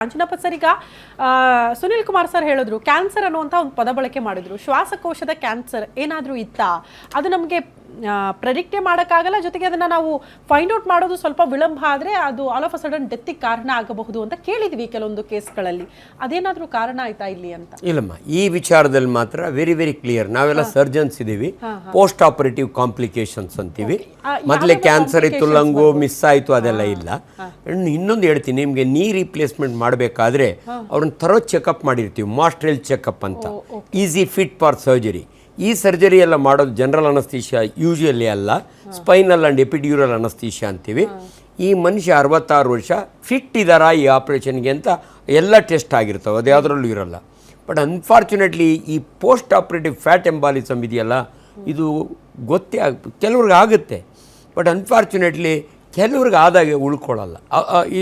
Anjanappa sir, ಈಗ Sunil Kumar sir ಹೇಳಿದ್ರು cancer ಅನ್ನುವಂಥ ಒಂದು ಪದ ಬಳಕೆ ಮಾಡಿದ್ರು. ಶ್ವಾಸಕೋಶದ ಕ್ಯಾನ್ಸರ್ ಏನಾದರೂ ಇತ್ತಾ? ಅದು ನಮಗೆ ಪ್ರೆಡಿಕ್ಟೇ ಮಾಡೋಕ್ಕಾಗಲ್ಲ, ಜೊತೆಗೆ ಅದನ್ನು ನಾವು ಫೈಂಡ್ ಔಟ್ ಮಾಡೋದು ಸ್ವಲ್ಪ ವಿಳಂಬ ಆದರೆ ಅದು ಆಲ್ ಆಫ್ ಅ ಸಡನ್ ಡೆತ್ತಿಗೆ ಕಾರಣ ಆಗಬಹುದು ಅಂತ ಕೇಳಿದ್ವಿ ಕೆಲವೊಂದು ಕೇಸ್ಗಳಲ್ಲಿ. ಅದೇನಾದರೂ ಕಾರಣ ಆಯ್ತಾ ಇಲ್ಲಿ ಅಂತ? ಇಲ್ಲಮ್ಮ, ಈ ವಿಚಾರದಲ್ಲಿ ಮಾತ್ರ ವೆರಿ ವೆರಿ ಕ್ಲಿಯರ್. ನಾವೆಲ್ಲ ಸರ್ಜನ್ಸ್ ಇದ್ದೀವಿ. ಪೋಸ್ಟ್ ಆಪರೇಟಿವ್ ಕಾಂಪ್ಲಿಕೇಶನ್ಸ್ ಅಂತೀವಿ. ಮೊದಲೇ ಕ್ಯಾನ್ಸರ್ ಇತ್ತು, ಲಂಗು ಮಿಸ್ ಆಯಿತು, ಅದೆಲ್ಲ ಇಲ್ಲ. ಇನ್ನೊಂದು ಹೇಳ್ತೀನಿ ನಿಮಗೆ, ನೀ ರೀಪ್ಲೇಸ್ಮೆಂಟ್ ಮಾಡಬೇಕಾದ್ರೆ ಅವ್ರನ್ನ ಥರೋ ಚೆಕಪ್ ಮಾಡಿರ್ತೀವಿ, ಮಾಸ್ಟ್ರೆಲ್ ಚೆಕಪ್ ಅಂತ. Easy fit for surgery. ಈ ಸರ್ಜರಿ ಎಲ್ಲ ಮಾಡೋದು ಜನರಲ್ ಅನಸ್ತೀಶಿಯಾ ಯೂಶುವಲಿ ಅಲ್ಲ, ಸ್ಪೈನಲ್ ಆ್ಯಂಡ್ ಎಪಿಡ್ಯೂರಲ್ ಅನಸ್ತೀಶಿಯಾ ಅಂತೀವಿ. ಈ ಮನುಷ್ಯ 66 ವರ್ಷ ಫಿಟ್ ಇದ್ದಾರಾ ಈ ಆಪ್ರೇಷನ್ಗೆ ಅಂತ ಎಲ್ಲ ಟೆಸ್ಟ್ ಆಗಿರ್ತವೆ, ಅದು ಯಾವುದ್ರಲ್ಲೂ ಇರೋಲ್ಲ. ಬಟ್ ಅನ್ಫಾರ್ಚುನೇಟ್ಲಿ ಈ ಪೋಸ್ಟ್ ಆಪ್ರೇಟಿವ್ ಫ್ಯಾಟ್ ಎಂಬಾಲಿಸಮ್ ಇದೆಯಲ್ಲ, ಇದು ಗೊತ್ತೇ ಕೆಲವ್ರಿಗೆ ಆಗುತ್ತೆ. ಬಟ್ ಅನ್ಫಾರ್ಚುನೇಟ್ಲಿ ಕೆಲವ್ರಿಗೆ ಆದಾಗೆ ಉಳ್ಕೊಳ್ಳಲ್ಲ.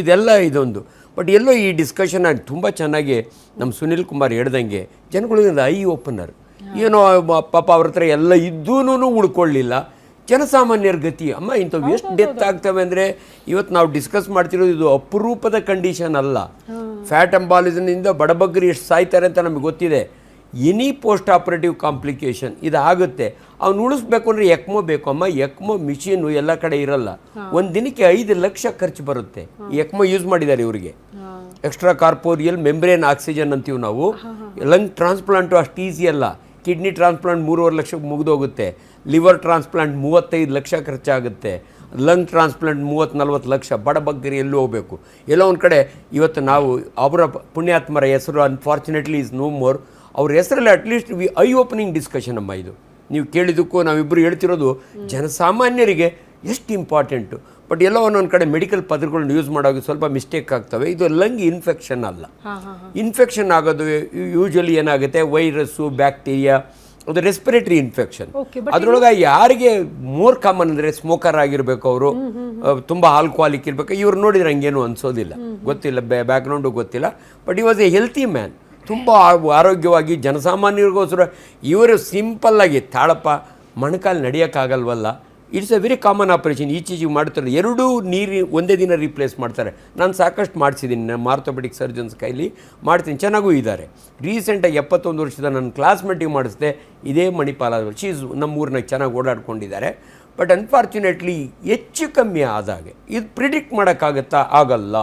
ಇದೆಲ್ಲ ಇದೊಂದು. ಬಟ್ ಎಲ್ಲೋ ಈ ಡಿಸ್ಕಷನ್ ತುಂಬ ಚೆನ್ನಾಗಿ ನಮ್ಮ ಸುನಿಲ್ ಕುಮಾರ್ ಹೇಳ್ದಂಗೆ ಜನಗಳಿಗೆ ಐ ಓಪನರ್. ಏನೋ ಪಾಪ ಅವ್ರ ಹತ್ರ ಎಲ್ಲ ಇದ್ದೂ ಉಳ್ಕೊಳ್ಳಿಲ್ಲ. ಜನಸಾಮಾನ್ಯರ ಗತಿ ಅಮ್ಮ ಇಂಥವು ಎಷ್ಟು ಡೆತ್ ಆಗ್ತವೆ ಅಂದರೆ, ಇವತ್ತು ನಾವು ಡಿಸ್ಕಸ್ ಮಾಡ್ತಿರೋದು ಇದು ಅಪರೂಪದ ಕಂಡೀಷನ್ ಅಲ್ಲ. ಫ್ಯಾಟ್ ಎಂಬಾಲಿಸಮ್ನಿಂದ ಬಡಬಗ್ಗರು ಎಷ್ಟು ಸಾಯ್ತಾರೆ ಅಂತ ನಮಗೆ ಗೊತ್ತಿದೆ. ಎನಿ ಪೋಸ್ಟ್ ಆಪರೇಟಿವ್ ಕಾಂಪ್ಲಿಕೇಶನ್ ಇದಾಗುತ್ತೆ. ಅವ್ನು ಉಳಿಸ್ಬೇಕು ಅಂದರೆ ಎಕ್ಮೋ ಬೇಕು ಅಮ್ಮ. ಎಕ್ಮೋ ಮಿಷಿನು ಎಲ್ಲ ಕಡೆ ಇರಲ್ಲ. ಒಂದು ದಿನಕ್ಕೆ 5 ಲಕ್ಷ ಖರ್ಚು ಬರುತ್ತೆ. ಎಕ್ಮೋ ಯೂಸ್ ಮಾಡಿದ್ದಾರೆ ಇವರಿಗೆ. ಎಕ್ಸ್ಟ್ರಾ ಕಾರ್ಪೋರಿಯಲ್ ಮೆಂಬ್ರೇನ್ ಆಕ್ಸಿಜನ್ ಅಂತೀವಿ ನಾವು. ಲಂಗ್ ಟ್ರಾನ್ಸ್ಪ್ಲಾಂಟು ಅಷ್ಟು ಈಸಿ ಅಲ್ಲ. ಕಿಡ್ನಿ ಟ್ರಾನ್ಸ್ಪ್ಲಾಂಟ್ 3.5 ಲಕ್ಷಕ್ಕೆ ಮುಗಿದೋಗುತ್ತೆ. ಲಿವರ್ ಟ್ರಾನ್ಸ್ಪ್ಲಾಂಟ್ 35 ಲಕ್ಷ ಖರ್ಚಾಗುತ್ತೆ. Lung transplant 30-40 lakh. ಬಡಬಗ್ಗರಿ ಎಲ್ಲೂ ಹೋಗಬೇಕು. ಎಲ್ಲೋ ಒಂದು ಕಡೆ ಇವತ್ತು ನಾವು ಅವರ ಪುಣ್ಯಾತ್ಮರ ಹೆಸರು ಅನ್ಫಾರ್ಚುನೇಟ್ಲಿ ಈಸ್ ನೋ ಮೋರ್. ಅವ್ರ ಹೆಸರಲ್ಲಿ ಅಟ್ಲೀಸ್ಟ್ ಐ ಓಪನಿಂಗ್ ಡಿಸ್ಕಷನ್ ಅಮ್ಮ ಇದು. ನೀವು ಕೇಳಿದ್ದಕ್ಕೂ ನಾವಿಬ್ಬರು ಹೇಳ್ತಿರೋದು ಜನಸಾಮಾನ್ಯರಿಗೆ ಎಷ್ಟು ಇಂಪಾರ್ಟೆಂಟು. ಬಟ್ ಎಲ್ಲೋ ಒಂದೊಂದು ಕಡೆ ಮೆಡಿಕಲ್ ಪದಗಳನ್ನ ಯೂಸ್ ಮಾಡೋದು ಸ್ವಲ್ಪ ಮಿಸ್ಟೇಕ್ ಆಗ್ತವೆ. ಇದು ಲಂಗ್ ಇನ್ಫೆಕ್ಷನ್ ಅಲ್ಲ. ಇನ್ಫೆಕ್ಷನ್ ಆಗೋದು ಯೂಶ್ವಲಿ ಏನಾಗುತ್ತೆ, ವೈರಸ್ಸು, ಬ್ಯಾಕ್ಟೀರಿಯಾ, ಅದು ರೆಸ್ಪಿರೇಟರಿ ಇನ್ಫೆಕ್ಷನ್. ಅದರೊಳಗೆ ಯಾರಿಗೆ ಮೋರ್ ಕಾಮನ್ ಅಂದರೆ ಸ್ಮೋಕರ್ ಆಗಿರಬೇಕು, ಅವರು ತುಂಬ ಆಲ್ಕೋಹಾಲಿಕ್ ಇರಬೇಕು. ಇವ್ರು ನೋಡಿದ್ರೆ ಹಂಗೇನು ಅನಿಸೋದಿಲ್ಲ, ಗೊತ್ತಿಲ್ಲ, ಬ್ಯಾಕ್ಗ್ರೌಂಡು ಗೊತ್ತಿಲ್ಲ. ಬಟ್ ಈ ವಾಸ್ ಎ ಹೆಲ್ತಿ ಮ್ಯಾನ್. ತುಂಬ ಆರೋಗ್ಯವಾಗಿ ಜನಸಾಮಾನ್ಯರಿಗೋಸ್ಕರ ಇವರು ಸಿಂಪಲ್ಲಾಗಿ ತಾಳಪ್ಪ ಮೊಣಕಾಲು ನಡೆಯೋಕ್ಕಾಗಲ್ವಲ್ಲ, it's a very common operation. ಈಚೀಚೆಗೆ ಮಾಡ್ತಾರೆ. 2 ನೀರು ಒಂದೇ ದಿನ ರೀಪ್ಲೇಸ್ ಮಾಡ್ತಾರೆ. ನಾನು ಸಾಕಷ್ಟು ಮಾಡಿಸಿದ್ದೀನಿ, ನಮ್ಮ ಆರ್ಥೋಪೆಡಿಕ್ ಸರ್ಜನ್ಸ್ ಕೈಲಿ ಮಾಡ್ತೀನಿ, ಚೆನ್ನಾಗೂ ಇದ್ದಾರೆ. ರೀಸೆಂಟಾಗಿ 71 ವರ್ಷದ ನನ್ನ ಕ್ಲಾಸ್ಮೇಟಿಗೆ ಮಾಡಿಸಿದೆ, ಇದೇ ಮಣಿಪಾಲ. ಶೀಸ್ ನಮ್ಮೂರಿನಾಗ ಚೆನ್ನಾಗಿ ಓಡಾಡ್ಕೊಂಡಿದ್ದಾರೆ. ಬಟ್ ಅನ್ಫಾರ್ಚುನೇಟ್ಲಿ ಹೆಚ್ಚು ಕಮ್ಮಿ ಆದಾಗೆ ಇದು ಪ್ರಿಡಿಕ್ಟ್ ಮಾಡೋಕ್ಕಾಗತ್ತಾ? ಆಗಲ್ಲ.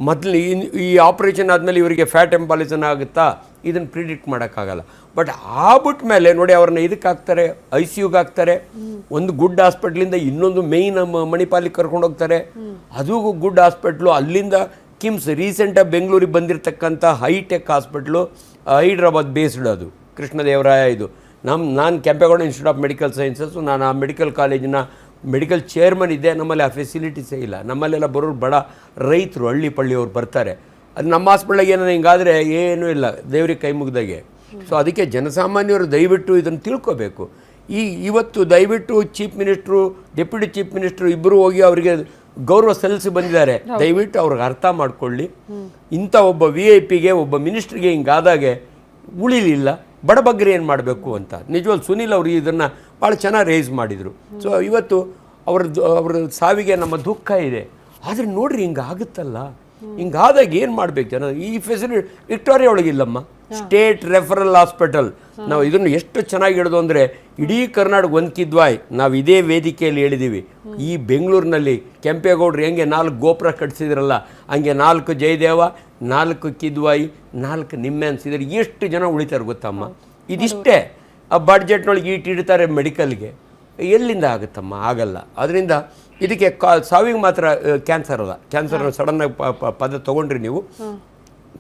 ಮೊದಲು ಈ ಆಪ್ರೇಷನ್ ಆದಮೇಲೆ ಇವರಿಗೆ ಫ್ಯಾಟ್ ಎಂಬಾಲಿಸಮ್ ಆಗುತ್ತಾ? ಇದನ್ನು ಪ್ರಿಡಿಕ್ಟ್ ಮಾಡೋಕ್ಕಾಗಲ್ಲ. ಬಟ್ ಆಗ್ಬಿಟ್ಟ ಮೇಲೆ ನೋಡಿ, ಅವ್ರನ್ನ ಇದಕ್ಕೆ ಹಾಕ್ತಾರೆ, ICUಗೆ ಹಾಕ್ತಾರೆ. ಒಂದು ಗುಡ್ ಹಾಸ್ಪಿಟ್ಲಿಂದ ಇನ್ನೊಂದು ಮೇಯ್ನ್ ಮಣಿಪಾಲಿಗೆ ಕರ್ಕೊಂಡು ಹೋಗ್ತಾರೆ. ಅದು ಗುಡ್ ಹಾಸ್ಪಿಟ್ಲು. ಅಲ್ಲಿಂದ ಕಿಮ್ಸ್, ರೀಸೆಂಟಾಗಿ ಬೆಂಗಳೂರಿಗೆ ಬಂದಿರತಕ್ಕಂಥ ಹೈಟೆಕ್ ಹಾಸ್ಪಿಟ್ಲು, ಹೈದ್ರಾಬಾದ್ ಬೇಸ್ಡ್ ಅದು, ಕೃಷ್ಣದೇವರಾಯ ಇದು. ನಾನು Kempegowda institute of medical sciences, ನಾನು ಆ ಮೆಡಿಕಲ್ ಕಾಲೇಜಿನ ಮೆಡಿಕಲ್ ಚೇರ್ಮನ್ ಇದ್ದೆ. ನಮ್ಮಲ್ಲಿ ಆ ಫೆಸಿಲಿಟೀಸೇ ಇಲ್ಲ. ನಮ್ಮಲ್ಲೆಲ್ಲ ಬರೋರು ಬಡ ರೈತರು, ಹಳ್ಳಿ ಪಳ್ಳಿಯವ್ರು ಬರ್ತಾರೆ. ಅದು ನಮ್ಮ ಹಾಸ್ಪಿಟ್ಲಿಗೆ ಏನೋ ಹಿಂಗಾದರೆ ಏನೂ ಇಲ್ಲ, ದೇವ್ರಿಗೆ ಕೈ ಮುಗ್ದಾಗೆ. ಸೊ ಅದಕ್ಕೆ ಜನಸಾಮಾನ್ಯರು ದಯವಿಟ್ಟು ಇದನ್ನು ತಿಳ್ಕೋಬೇಕು. ಇವತ್ತು ದಯವಿಟ್ಟು chief minister, deputy chief minister ಇಬ್ಬರು ಹೋಗಿ ಅವರಿಗೆ ಗೌರವ ಸಲ್ಲಿಸಿ ಬಂದಿದ್ದಾರೆ. ದಯವಿಟ್ಟು ಅವ್ರಿಗೆ ಅರ್ಥ ಮಾಡ್ಕೊಳ್ಳಿ. ಇಂಥ ಒಬ್ಬ VIPಗೆ, ಒಬ್ಬ ಮಿನಿಸ್ಟ್ರಿಗೆ ಹಿಂಗಾದಾಗೆ ಉಳಿಲಿಲ್ಲ, ಬಡಬಗ್ಗರು ಏನು ಮಾಡಬೇಕು ಅಂತ. ನಿಜವಾಗ್ಲೂ ಸುನಿಲ್ ಅವರು ಇದನ್ನು ಭಾಳ ಚೆನ್ನಾಗಿ ರೇಸ್ ಮಾಡಿದರು. ಸೊ ಇವತ್ತು ಅವ್ರ ಸಾವಿಗೆ ನಮ್ಮ ದುಃಖ ಇದೆ. ಆದರೆ ನೋಡ್ರಿ, ಹಿಂಗಾಗುತ್ತಲ್ಲ, ಹಿಂಗಾದಾಗ ಏನು ಮಾಡಬೇಕು ಜನ? ಈ ಫೆಸಿಲಿಟಿ ವಿಕ್ಟೋರಿಯಾ ಒಳಗಿಲ್ಲಮ್ಮ, ಸ್ಟೇಟ್ ರೆಫರಲ್ ಹಾಸ್ಪಿಟಲ್. ನಾವು ಇದನ್ನು ಎಷ್ಟು ಚೆನ್ನಾಗಿ ಹೇಳೋದು ಅಂದರೆ, ಇಡೀ ಕರ್ನಾಟಕ ಒಂದು ಕಿದ್ವಾಯ್. ನಾವು ಇದೇ ವೇದಿಕೆಯಲ್ಲಿ ಹೇಳಿದ್ದೀವಿ, ಈ ಬೆಂಗಳೂರಿನಲ್ಲಿ ಕೆಂಪೇಗೌಡರು ಹೆಂಗೆ 4 ಗೋಪುರ ಕಟ್ಟಿಸಿದ್ರಲ್ಲ, ಹಂಗೆ 4 ಜಯದೇವ, 4 ಕಿದ್ವಾಯಿ, 4 ನಿಮ್ಮ್ಯಾನ್ಸ್ ಇದ್ರೆ ಎಷ್ಟು ಜನ ಉಳಿತಾರೆ ಗೊತ್ತಮ್ಮ? ಇದಿಷ್ಟೇ. ಆ ಬಡ್ಜೆಟ್ನೊಳಗೆ ಇಡ್ತಾರೆ ಮೆಡಿಕಲ್ಗೆ. ಎಲ್ಲಿಂದ ಆಗುತ್ತಮ್ಮ? ಆಗಲ್ಲ. ಅದರಿಂದ ಇದಕ್ಕೆ ಸಾವಿಗೆ ಮಾತ್ರ ಕ್ಯಾನ್ಸರ್ ಅಲ್ಲ. ಕ್ಯಾನ್ಸರ್ನ ಸಡನ್ನಾಗಿ ಪದ ತೊಗೊಂಡ್ರಿ ನೀವು.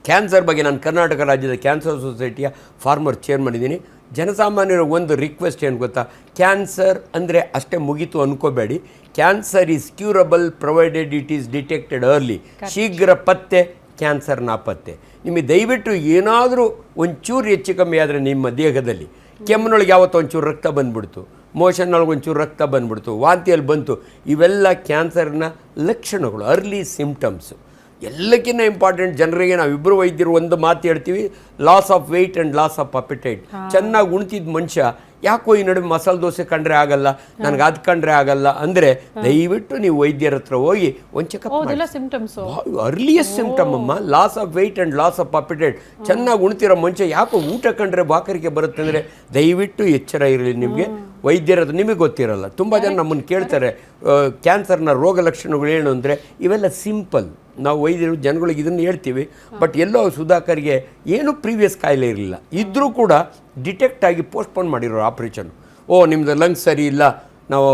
ಕ್ಯಾನ್ಸರ್ ಬಗ್ಗೆ ನಾನು ಕರ್ನಾಟಕ ರಾಜ್ಯದ ಕ್ಯಾನ್ಸರ್ ಸೊಸೈಟಿಯ ಫಾರ್ಮರ್ ಚೇರ್ಮನ್ ಇದ್ದೀನಿ. ಜನಸಾಮಾನ್ಯರ ಒಂದು ರಿಕ್ವೆಸ್ಟ್ ಏನು ಗೊತ್ತಾ, ಕ್ಯಾನ್ಸರ್ ಅಂದರೆ ಅಷ್ಟೇ ಮುಗೀತು ಅನ್ಕೋಬೇಡಿ. Cancer is curable provided it is detected early. ಶೀಘ್ರ ಪತ್ತೆ, ಕ್ಯಾನ್ಸರ್ ನಾಪತ್ತೆ. ನಿಮಗೆ ದಯವಿಟ್ಟು ಏನಾದರೂ ಒಂಚೂರು ಹೆಚ್ಚು ಕಮ್ಮಿ ಆದರೆ ನಿಮ್ಮ ದೇಹದಲ್ಲಿ, ಕೆಮ್ಮಿನೊಳಗೆ ಯಾವತ್ತೋ ಒಂಚೂರು ರಕ್ತ ಬಂದುಬಿಡ್ತು, ಮೋಷನ್ನೊಳಗೆ ಒಂಚೂರು ರಕ್ತ ಬಂದುಬಿಡ್ತು, ವಾಂತಿಯಲ್ಲಿ ಬಂತು, ಇವೆಲ್ಲ ಕ್ಯಾನ್ಸರ್ನ ಲಕ್ಷಣಗಳು, ಅರ್ಲಿ ಸಿಂಪ್ಟಮ್ಸು. ಎಲ್ಲಕ್ಕಿಂತ ಇಂಪಾರ್ಟೆಂಟ್ ಜನರಿಗೆ ನಾವಿಬ್ಬರು ವೈದ್ಯರು ಒಂದು ಮಾತು ಹೇಳ್ತೀವಿ, loss of weight and loss of appetite. ಚೆನ್ನಾಗಿ ಉಣ್ತಿದ್ದ ಮನುಷ್ಯ ಯಾಕೋ ಈ ನಡುವೆ ಮಸಾಲೆ ದೋಸೆ ಕಂಡ್ರೆ ಆಗಲ್ಲ, ನನಗೆ ಅದು ಕಂಡ್ರೆ ಆಗಲ್ಲ ಅಂದರೆ ದಯವಿಟ್ಟು ನೀವು ವೈದ್ಯರ ಹತ್ರ ಹೋಗಿ ಒಂದು ಚೆಕಪ್ ಮಾಡಿ. ಸಿಂಪ್ಟಮ್ಸ್ ಅರ್ಲಿಯಸ್ಟ್ ಸಿಂಪ್ಟಮ್ ಅಮ್ಮ, loss of weight and loss of appetite. ಚೆನ್ನಾಗಿ ಉಣ್ತಿರೋ ಮನುಷ್ಯ ಯಾಕೋ ಊಟ ಕಂಡ್ರೆ ಬಾಕರಿಕೆ ಬರುತ್ತೆ ಅಂದರೆ ದಯವಿಟ್ಟು ಎಚ್ಚರ ಇರಲಿ ನಿಮಗೆ. ವೈದ್ಯರ ಹತ್ರ ನಿಮಗೆ ಗೊತ್ತಿರಲ್ಲ. ತುಂಬ ಜನ ನಮ್ಮನ್ನು ಕೇಳ್ತಾರೆ ಕ್ಯಾನ್ಸರ್ನ ರೋಗ ಲಕ್ಷಣಗಳು ಏನು ಅಂದರೆ ಇವೆಲ್ಲ ಸಿಂಪಲ್. ನಾವು ವೈದ್ಯರು ಜನಗಳಿಗೆ ಇದನ್ನು ಹೇಳ್ತೀವಿ, ಬಟ್ ಎಲ್ಲೋ ಸುಧಾಕರ್ಗೆ ಏನು ಪ್ರೀವಿಯಸ್ ಕಾಯಿಲೆ ಇರಲಿಲ್ಲ, ಇದ್ದರೂ ಕೂಡ ಡಿಟೆಕ್ಟ್ ಆಗಿ ಪೋಸ್ಟ್ಪೋನ್ ಮಾಡಿರೋ ಆಪ್ರೇಷನ್. ನಿಮ್ಮದು ಲಂಗ್ಸ್ ಸರಿ ಇಲ್ಲ, ನಾವು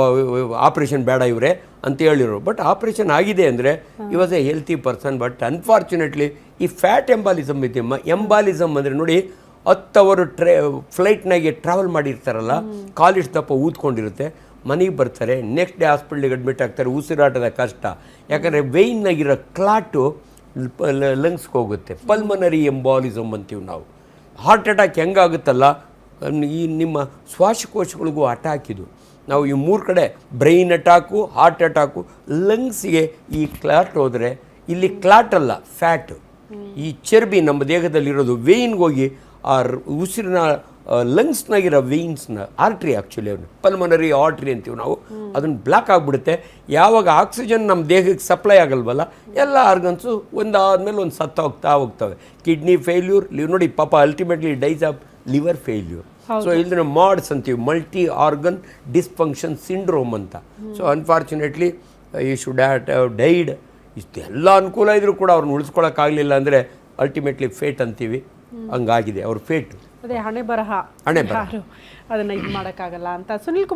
ಆಪ್ರೇಷನ್ ಬೇಡ ಇವರೇ ಅಂತ ಹೇಳಿರೋ. ಬಟ್ ಆಪ್ರೇಷನ್ ಆಗಿದೆ ಅಂದರೆ ಈ was A healthy person. But unfortunately ಈ ಫ್ಯಾಟ್ ಎಂಬಾಲಿಸಮ್ ಇದೆಯಮ್ಮ. ಎಂಬಾಲಿಸಮ್ ಅಂದರೆ ನೋಡಿ, 10 ಅವರು ಫ್ಲೈಟ್ನಾಗೆ ಟ್ರಾವೆಲ್ ಮಾಡಿರ್ತಾರಲ್ಲ, ಕಾಲಿಷ್ಟು ದಪ್ಪ ಊದ್ಕೊಂಡಿರುತ್ತೆ, ಮನೆಗೆ ಬರ್ತಾರೆ, ನೆಕ್ಸ್ಟ್ ಡೇ ಹಾಸ್ಪಿಟ್ಲಿಗೆ ಅಡ್ಮಿಟ್ ಆಗ್ತಾರೆ, ಉಸಿರಾಟದ ಕಷ್ಟ. ಯಾಕಂದರೆ ವೆಯ್ನಾಗಿರೋ ಕ್ಲಾಟು ಲಂಗ್ಸ್ಗೆ ಹೋಗುತ್ತೆ. ಪಲ್ಮನರಿ ಎಂಬಾಲಿಸಮ್ ಅಂತೀವಿ ನಾವು. ಹಾರ್ಟ್ ಅಟ್ಯಾಕ್ ಹೆಂಗಾಗುತ್ತಲ್ಲ, ಈ ನಿಮ್ಮ ಶ್ವಾಸಕೋಶಗಳಿಗೂ ಅಟ್ಯಾಕ್ ಇದು. ನಾವು ಈ 3 ಕಡೆ ಬ್ರೈನ್ ಅಟ್ಯಾಕು, ಹಾರ್ಟ್ ಅಟ್ಯಾಕು, ಲಂಗ್ಸಿಗೆ ಈ ಕ್ಲಾಟ್ ಹೋದರೆ ಇಲ್ಲಿ ಕ್ಲಾಟ್ ಅಲ್ಲ, ಫ್ಯಾಟು. ಈ ಚರ್ಬಿ ನಮ್ಮ ದೇಹದಲ್ಲಿರೋದು ವೇಯ್ನ್ಗೆ ಹೋಗಿ ಆ ಉಸಿರಿನ ಲಂಗ್ಸ್ನಾಗಿರೋ ವೇಯ್ನ್ಸ್ನ ಆರ್ಟ್ರಿ, ಆ್ಯಕ್ಚುಲಿ ಅವನು ಪಲ್ಮನರಿ ಆರ್ಟ್ರಿ ಅಂತೀವಿ ನಾವು, ಅದನ್ನು ಬ್ಲಾಕ್ ಆಗಿಬಿಡುತ್ತೆ. ಯಾವಾಗ ಆಕ್ಸಿಜನ್ ನಮ್ಮ ದೇಹಕ್ಕೆ ಸಪ್ಲೈ ಆಗಲ್ವಲ್ಲ, ಎಲ್ಲ ಆರ್ಗನ್ಸು ಒಂದಾದ್ಮೇಲೆ ಒಂದು ಹೋಗ್ತವೆ. ಕಿಡ್ನಿ ಫೇಲ್ಯೂರ್, ನೋಡಿ ಪಾಪ ultimately dies of liver failure. So ಇದನ್ನ ಮಾಡ್ಸ್ ಅಂತೀವಿ, ಮಲ್ಟಿ ಆರ್ಗನ್ ಡಿಸ್ಫಂಕ್ಷನ್ ಸಿಂಡ್ರೋಮ್ ಅಂತ. So unfortunately he should have died. ಇಷ್ಟೆಲ್ಲ ಅನುಕೂಲ ಇದ್ರೂ ಕೂಡ ಅವ್ರನ್ನ ಉಳಿಸ್ಕೊಳಕ್ಕಾಗಲಿಲ್ಲ ಅಂದರೆ ಅಲ್ಟಿಮೇಟ್ಲಿ ಫೇಟ್ ಅಂತೀವಿ. ಹಂಗಾಗಿದೆ ಅವ್ರ ಫೇಟು. ಅದೇ ಹಣೆ ಬರಹ, ಅದನ್ನ ಇದು ಮಾಡೋಕ್ಕಾಗಲ್ಲ ಅಂತ. ಸುನಿಲ್ ಕುಮಾರ್